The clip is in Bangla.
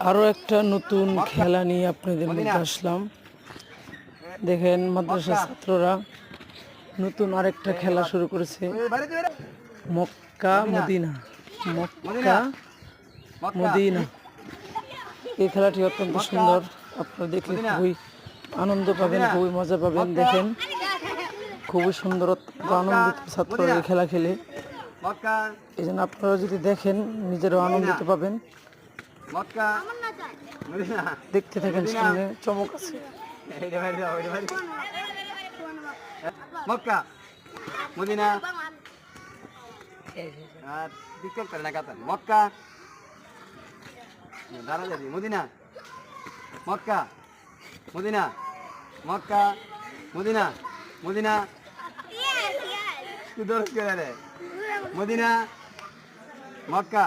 আরো একটা নতুন খেলা নিয়ে আপনাদের মধ্যে আসলাম। দেখেন মাদ্রাসা ছাত্ররা নতুন আরেকটা খেলা শুরু করেছে, মক্কা মদিনা। মক্কা মদিনা, এই খেলাটি অত্যন্ত সুন্দর। আপনারা দেখলে খুবই আনন্দ পাবেন, খুবই মজা পাবেন। দেখেন খুবই সুন্দর, অত্যন্ত আনন্দিত ছাত্ররা এই খেলা খেলে। এই জন্য আপনারা যদি দেখেন নিজেরাও আনন্দিত পাবেন। দেখতে থাকেন, সামনে চমক আছে। মক্কা মদিনা আর বিক্ষোভ করে না কাতান মক্কা দাঁড়া যাবি Medina Mecca Medina Mecca Medina Medina তুই দরজ করে রে মদিনা মক্কা